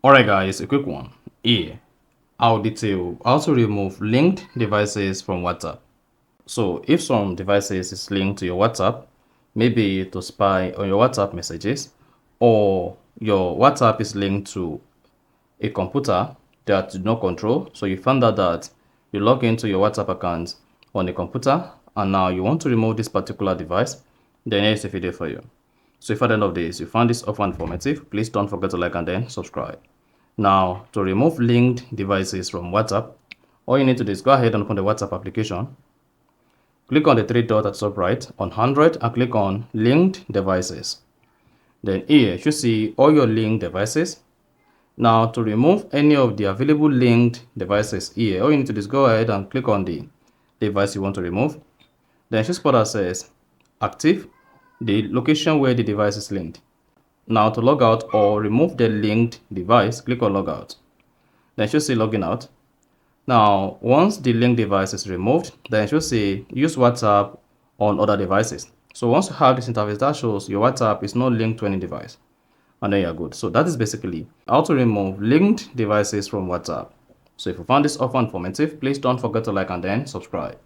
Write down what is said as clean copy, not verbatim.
Alright guys, a quick one. Here, I'll detail how to remove linked devices from WhatsApp. So if some devices is linked to your WhatsApp, maybe to spy on your WhatsApp messages, or your WhatsApp is linked to a computer that you do not control. So you found out that you log into your WhatsApp account on a computer and now you want to remove this particular device, then here's a video for you. So if at the end of this you found this offer informative, please don't forget to like and then subscribe. Now, to remove linked devices from WhatsApp, all you need to do is go ahead and open the WhatsApp application. Click on the three dots at the top right on Android and click on linked devices. Then here you should see all your linked devices. Now, to remove any of the available linked devices here, all you need to do is go ahead and click on the device you want to remove. Then you should spot that says active, the location where the device is linked. Now to log out or remove the linked device, click on logout. Then you should see logging out. Now, once the linked device is removed, then you should see use WhatsApp on other devices. So once you have this interface, that shows your WhatsApp is not linked to any device. And then you're good. So that is basically how to remove linked devices from WhatsApp. So if you found this offer informative, please don't forget to like and then subscribe.